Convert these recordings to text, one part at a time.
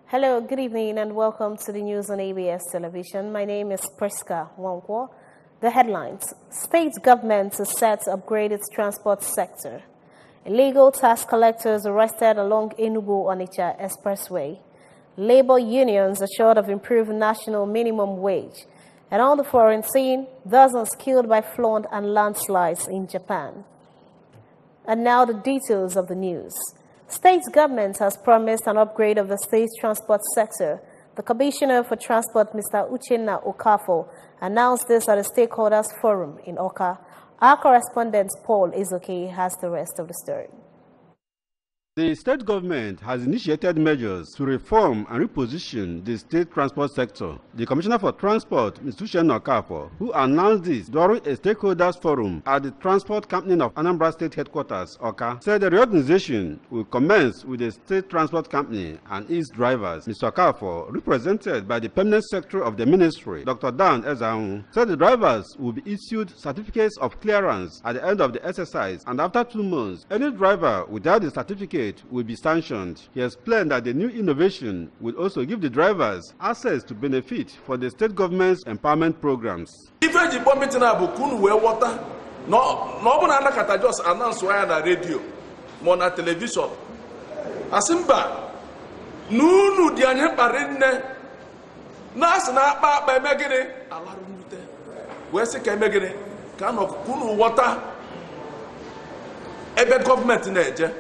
Hello, good evening, and welcome to the news on ABS Television. My name is Priska Wankwo. The headlines: State government is set to upgrade its transport sector. Illegal tax collectors arrested along Enugu-Onitsha Expressway. Labor unions assured of improved national minimum wage. And on the foreign scene, dozens killed by flood and landslides in Japan. And now the details of the news. State government has promised an upgrade of the state transport sector. The Commissioner for Transport, Mr. Uchenna Okafor, announced this at a stakeholders forum in Oka. Our correspondent, Paul Izoke, has the rest of the story. The state government has initiated measures to reform and reposition the state transport sector. The Commissioner for Transport, Mr. Uchenna Okafor, who announced this during a stakeholders forum at the transport company of Anambra State Headquarters, Oka, said the reorganization will commence with the state transport company and its drivers. Mr. Okafor, represented by the permanent secretary of the ministry, Dr. Dan Ezahun, said the drivers will be issued certificates of clearance at the end of the exercise, and after 2 months, any driver without the certificate will be sanctioned. He explained that the new innovation will also give the drivers access to benefit for the state government's empowerment programs. If the permitting abukunu we water, no one can just announce why on the radio, on the television. Asimba, no dianye parenne, nas na pa by megene, alarumute. Where se ke megene, can of kunu water, ebe government in Nigeria.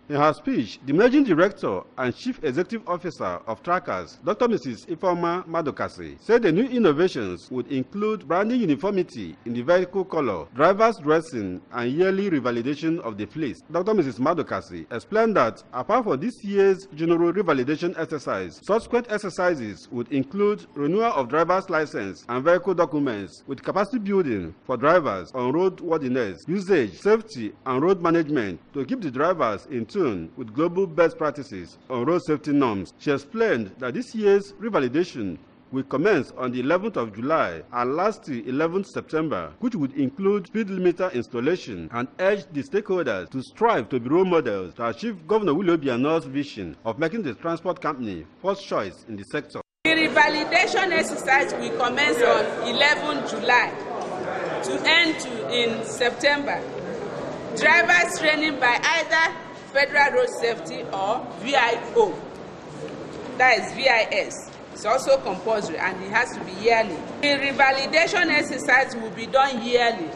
In her speech, the Managing Director and Chief Executive Officer of Trackers, Dr. Mrs. Ifeoma Madokasi, said the new innovations would include branding uniformity in the vehicle color, drivers' dressing, and yearly revalidation of the fleet. Dr. Mrs. Madokasi explained that apart from this year's general revalidation exercise, subsequent exercises would include renewal of driver's license and vehicle documents with capacity building for drivers on roadworthiness, usage, safety, and road management to keep the drivers in tune with global best practices on road safety norms. She explained that this year's revalidation will commence on the 11th of July and last till 11th September, which would include speed limiter installation, and urged the stakeholders to strive to be role models to achieve Governor Willie Obiano's vision of making the transport company first choice in the sector. The revalidation exercise will commence on 11 July to end in September. Drivers training by either Federal Road Safety or VIO, that is VIS. It's also compulsory and it has to be yearly. The revalidation exercise will be done yearly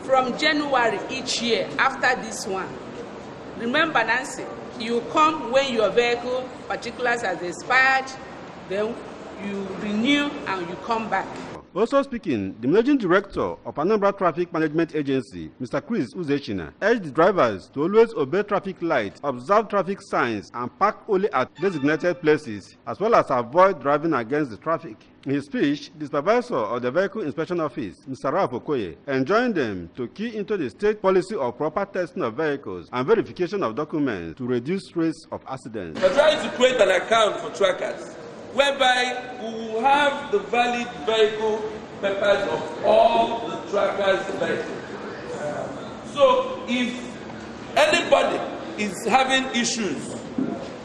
from January each year after this one. Remember, Nancy, you come when your vehicle particulars has expired, then you renew and you come back. Also speaking, the Managing Director of Anambra Traffic Management Agency, Mr. Chris Uzechina, urged the drivers to always obey traffic lights, observe traffic signs, and park only at designated places, as well as avoid driving against the traffic. In his speech, the supervisor of the Vehicle Inspection Office, Mr. Ralph Okoye, enjoined them to key into the state policy of proper testing of vehicles and verification of documents to reduce rates of accidents. We're trying to create an account for trackers, whereby we will have the valid vehicle papers of all the trackers' vehicles. So if anybody is having issues,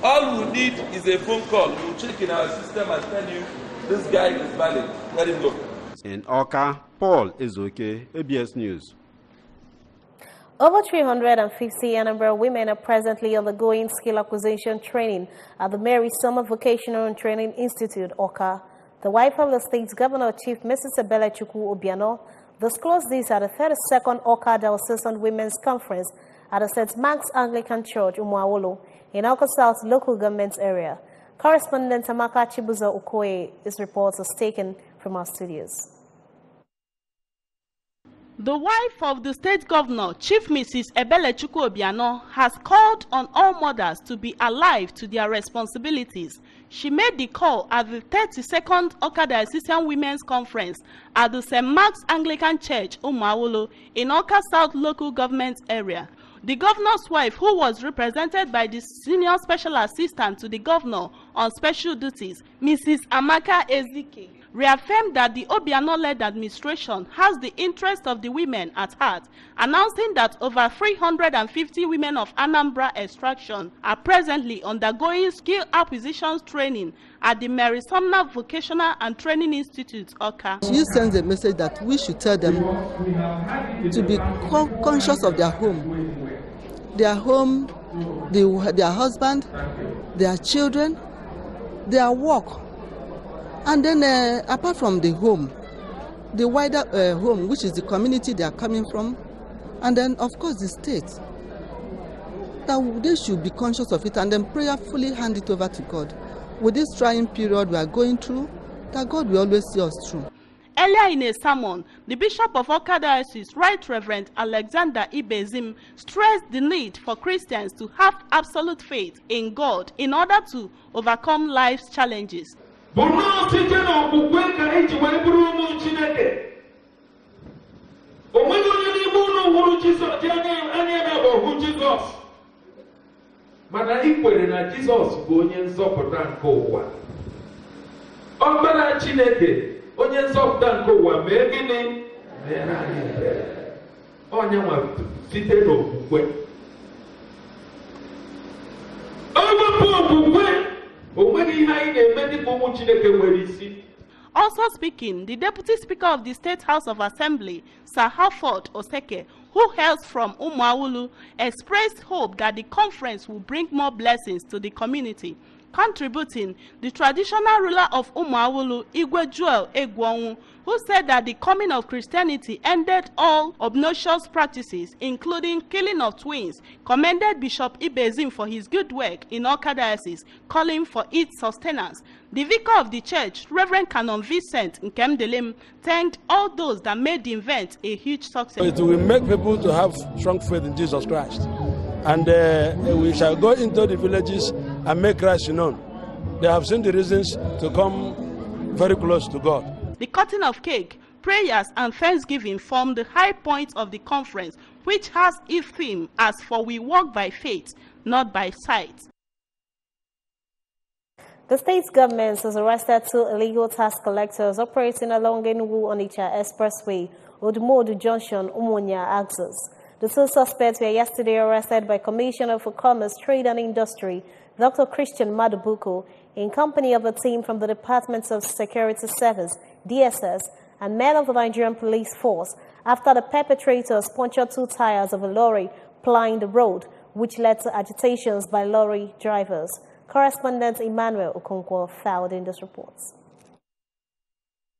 all we need is a phone call. We will check in our system and tell you this guy is valid. Let him go. In Oka, Paul Izoke, ABS News. Over 350 Anambra women are presently undergoing skill acquisition training at the Mary Summer Vocational and Training Institute, Oka. The wife of the state's governor, Chief Mrs. Ebelechukwu Obiano, disclosed this at the 32nd Oka Diocesan Women's Conference at the St. Mark's Anglican Church, Umuawolo, in Oka South local government area. Correspondent Amaka Chibuzo Okoye reports is taken from our studios. The wife of the state governor, Chief Mrs. Ebelechukwu Obiano, has called on all mothers to be alive to their responsibilities. She made the call at the 32nd Oka Diocesan Women's Conference at the St. Mark's Anglican Church, Umuawolo, in Oka South local government area. The governor's wife, who was represented by the senior special assistant to the governor on special duties, Mrs. Amaka Ezike, reaffirmed that the Obiano-led administration has the interest of the women at heart, announcing that over 350 women of Anambra extraction are presently undergoing skill acquisitions training at the Mary Sumner Vocational and Training Institute, Oka. She sends a message that we should tell them to be conscious of their home, their husband, their children, their work. And then apart from the home, the wider home, which is the community they are coming from, and then of course the state, that they should be conscious of it and then prayerfully hand it over to God. With this trying period we are going through, that God will always see us through. Earlier in a sermon, the Bishop of Oka Diocese, Right Reverend Alexander Ibezim, stressed the need for Christians to have absolute faith in God in order to overcome life's challenges. Mana ikwere na Jizọs bụ onye nzọpụta nke ụwa. Ọkpara Chineke onye nzọpụta nke ụwa mee gịnị? Mere anyị ebere. Onye nwa site n'okwukwe. Also speaking, the Deputy Speaker of the State House of Assembly, Sir Halford Oseke, who hails from Umuawulu, expressed hope that the conference will bring more blessings to the community. Contributing, the traditional ruler of Umuawulu, Igwe Joel Egwonwu, who said that the coming of Christianity ended all obnoxious practices, including killing of twins, commended Bishop Ibezim for his good work in Oka Diocese, calling for its sustenance. The vicar of the church, Reverend Canon Vincent Nkemdelim, thanked all those that made the event a huge success. It will make people to have strong faith in Jesus Christ. And we shall go into the villages and make Christ known. They have seen the reasons to come very close to God. The cutting of cake, prayers and thanksgiving form the high point of the conference, which has its theme as for we walk by faith, not by sight. The state government has arrested 2 illegal tax collectors operating along Enugu-Onitsha Expressway, Odumodu Junction, Umunya axis. The 2 suspects were yesterday arrested by Commissioner for Commerce, Trade and Industry, Dr. Christian Madubuko, in company of a team from the Department of Security Service, DSS, and men of the Nigerian Police Force, after the perpetrators punctured 2 tires of a lorry plying the road, which led to agitations by lorry drivers. Correspondent Emmanuel Okonkwo filed in this report.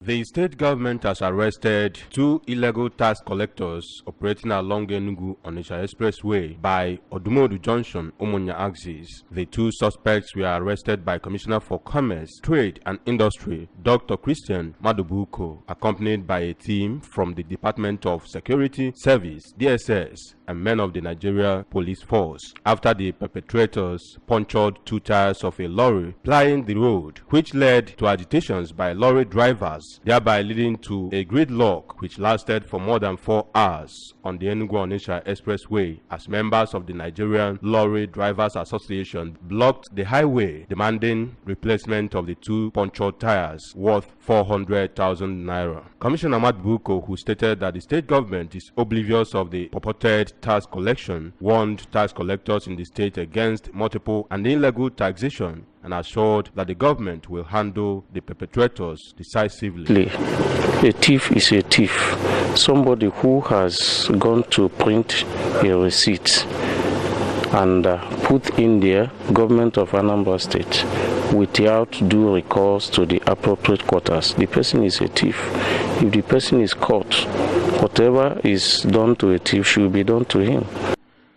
The state government has arrested 2 illegal tax collectors operating along Enugu-Onitsha Expressway by Odumodu Junction, Umunya axis. The 2 suspects were arrested by Commissioner for Commerce, Trade and Industry, Dr. Christian Madubuko, accompanied by a team from the Department of Security Service, DSS, and men of the Nigeria Police Force, after the perpetrators punctured 2 tires of a lorry plying the road, which led to agitations by lorry drivers, thereby leading to a gridlock which lasted for more than 4 hours on the Enugu-Onitsha Expressway, as members of the Nigerian Lorry Drivers Association blocked the highway, demanding replacement of the 2 punctured tires worth 400,000 naira. Commissioner Madubuko, who stated that the state government is oblivious of the purported tax collection, warned tax collectors in the state against multiple and illegal taxation, and assured that the government will handle the perpetrators decisively. A thief is a thief. Somebody who has gone to print a receipt and put in there government of Anambra State without due recourse to the appropriate quarters. The person is a thief. If the person is caught, whatever is done to a thief should be done to him.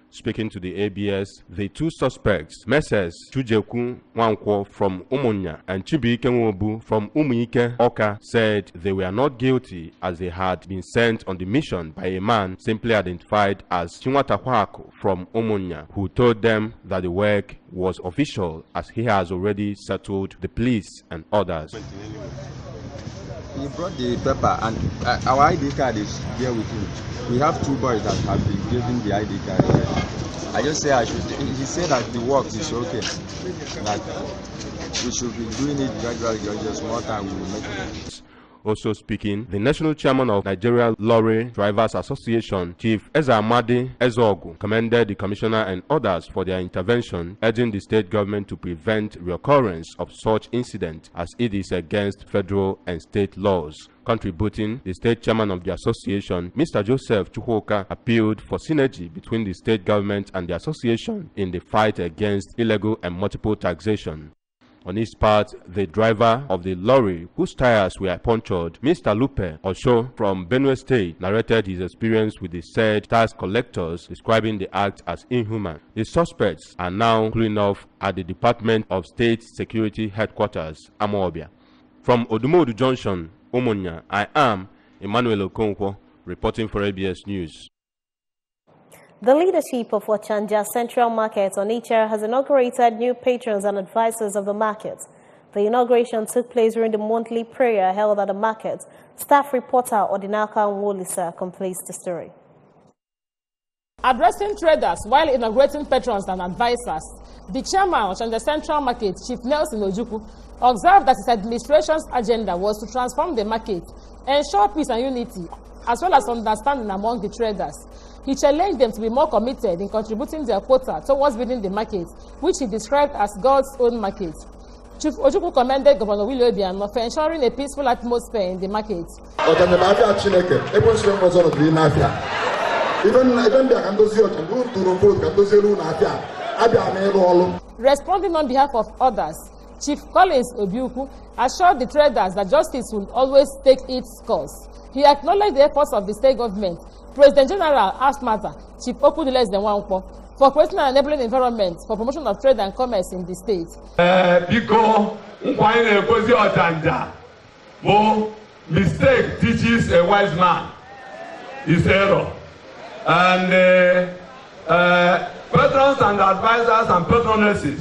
Speaking to the ABS, the 2 suspects, Messrs. Chujeku Wankwo from Umunya and Chibuike Nwobu from Umuike Oka, said they were not guilty as they had been sent on the mission by a man simply identified as Chinwatakwako from Umunya, who told them that the work was official as he has already settled the police and others. He brought the paper and our ID card is there with him. We have 2 boys that have been given the ID card already. I just say he said that the work is okay, that we should be doing it gradually, just more time we will make it. Also speaking, the national chairman of Nigeria Lorry Drivers Association, Chief Ezamadi Ezogu, commended the commissioner and others for their intervention, urging the state government to prevent reoccurrence of such incidents as it is against federal and state laws. Contributing, the state chairman of the association, Mr. Joseph Chukwuka, appealed for synergy between the state government and the association in the fight against illegal and multiple taxation. On his part, the driver of the lorry whose tires were punctured, Mr. Lupe Osho from Benue State, narrated his experience with the said tax collectors, describing the act as inhuman. The suspects are now cleaned off at the Department of State Security Headquarters, Amobia. From Odumodu Junction, Omonia, I am Emmanuel Okonkwo, reporting for ABS News. The leadership of Ochanja Central Market, Onitsha, has inaugurated new patrons and advisors of the market. The inauguration took place during the monthly prayer held at the market. Staff reporter Odinaka Nwolisa completes the story. Addressing traders while inaugurating patrons and advisors, the chairman of Ochanja Central Market, Chief Nelson Ojukwu, observed that his administration's agenda was to transform the market, ensure peace and unity, as well as understanding among the traders. He challenged them to be more committed in contributing their quota towards building the market, which he described as God's own market. Chief Ojukwu commended Governor Willie Obianọ for ensuring a peaceful atmosphere in the market. Responding on behalf of others, Chief Collins Obiukwu assured the traders that justice will always take its course. He acknowledged the efforts of the state government, President General Asmata, Chief Okudiles Denwankwo, for creating an enabling environment for promotion of trade and commerce in the state. Mistake teaches a wise man his error. And patrons and advisors and patronesses,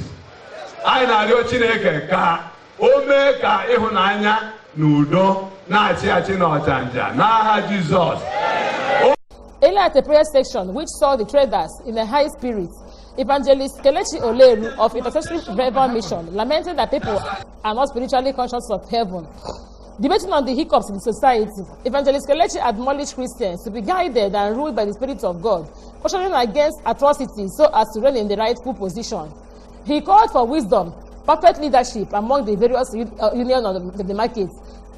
I na-arịọ Chineke ka o mee ka ịhụnanya n'udo na-achị achị n'Ọchanja n'aha Jizọs. Earlier at the prayer section, which saw the traders in a high spirit, Evangelist Kelechi Oleru of Intercessory Revival Mission lamented that people are not spiritually conscious of heaven. Debating on the hiccups in society, Evangelist Kelechi admonished Christians to be guided and ruled by the Spirit of God, cautioning against atrocities so as to reign in the rightful position. He called for wisdom, perfect leadership among the various unions of the market,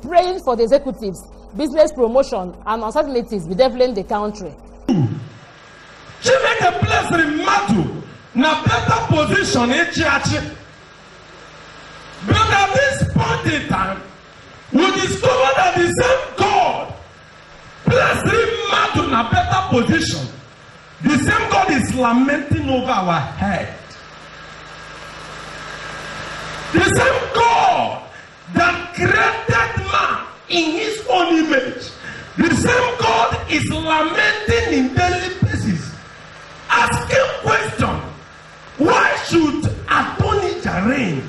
praying for the executives, business promotion, and uncertainties bedeviling the country. Chineke blessed mmadụ na better position echiachi. But at this point in time, we discover that the same God blessed mmadụ na better position. The same God is lamenting over our head. The same God that created man in his own image. The same God is lamenting in daily basis, asking question, why should Adonijah reign?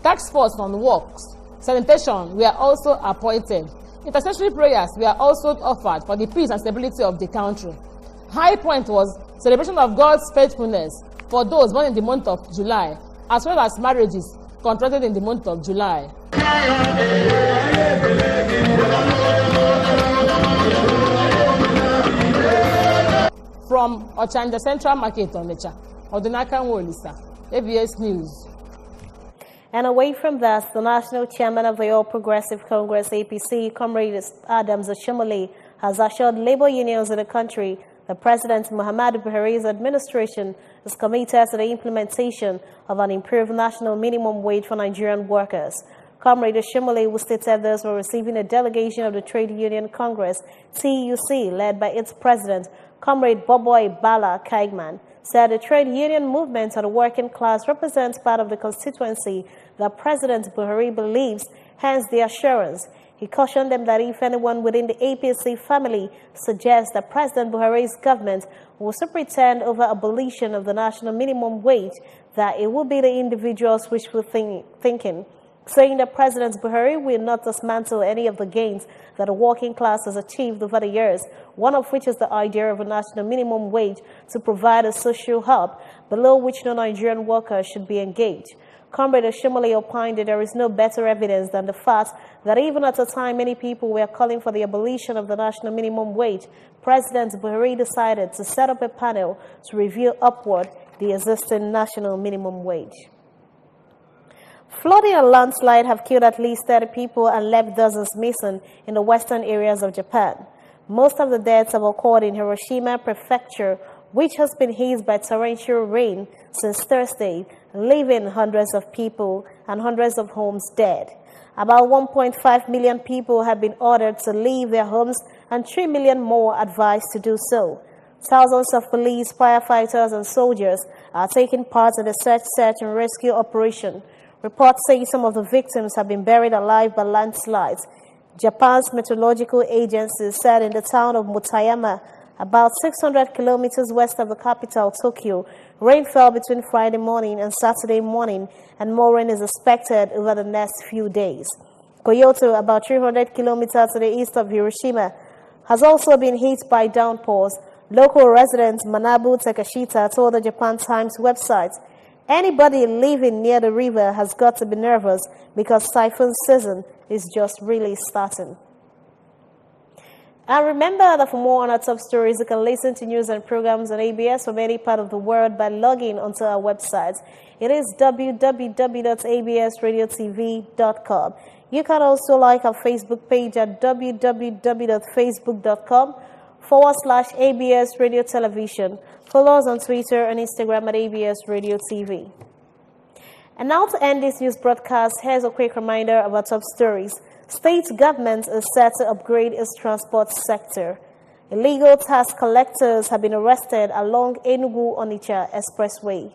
Task force on works, sanitation were also appointed. Intercessory prayers were also offered for the peace and stability of the country. High point was celebration of God's faithfulness for those born in the month of July, as well as marriages contracted in the month of July. From Ochanja Central Market, Onitsha, Odinaka Nwolisa, ABS News. And away from that, the national chairman of the All Progressive Congress, APC, Comrade Adams Oshomole, has assured labor unions in the country that President Muhammadu Buhari's administration is committed to the implementation of an improved national minimum wage for Nigerian workers. Comrade Oshomole, who stated this while receiving a delegation of the Trade Union Congress, TUC, led by its president, Comrade Boboy Bala Kaigman, said the trade union movement of the working class represents part of the constituency that President Buhari believes, hence the assurance. He cautioned them that if anyone within the APC family suggests that President Buhari's government will superintend over abolition of the national minimum wage, that it will be the individual's wishful thinking, saying that President Buhari will not dismantle any of the gains that the working class has achieved over the years, one of which is the idea of a national minimum wage to provide a social hub below which no Nigerian worker should be engaged. Comrade Oshimole opined that there is no better evidence than the fact that even at a time many people were calling for the abolition of the national minimum wage, President Buhari decided to set up a panel to review upward the existing national minimum wage. Flooding and landslide have killed at least 30 people and left dozens missing in the western areas of Japan. Most of the deaths have occurred in Hiroshima Prefecture, which has been hit by torrential rain since Thursday, leaving hundreds of people and hundreds of homes dead. About 1.5 million people have been ordered to leave their homes and 3 million more advised to do so. Thousands of police, firefighters, and soldiers are taking part in the search and rescue operation. Reports say some of the victims have been buried alive by landslides. Japan's meteorological agency said in the town of Mutayama, about 600 kilometers west of the capital, Tokyo, rain fell between Friday morning and Saturday morning, and more rain is expected over the next few days. Kyoto, about 300 kilometers to the east of Hiroshima, has also been hit by downpours. Local resident Manabu Takashita told the Japan Times website, "Anybody living near the river has got to be nervous because typhoon season is just really starting." And remember that for more on our top stories, you can listen to news and programs on ABS from any part of the world by logging onto our website. It is www.absradiotv.com. You can also like our Facebook page at www.facebook.com/ABS Radio Television. Follow us on Twitter and Instagram at ABS Radio TV. And now to end this news broadcast, here's a quick reminder of our top stories. State government is set to upgrade its transport sector. Illegal tax collectors have been arrested along Enugu-Onitsha Expressway.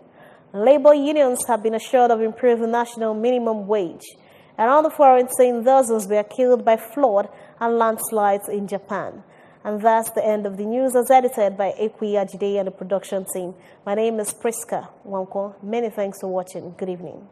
Labor unions have been assured of improved national minimum wage. Around the foreign saying dozens were killed by flood and landslides in Japan. And that's the end of the news as edited by Ekwi Ajide and the production team. My name is Priska Wanko. Many thanks for watching. Good evening.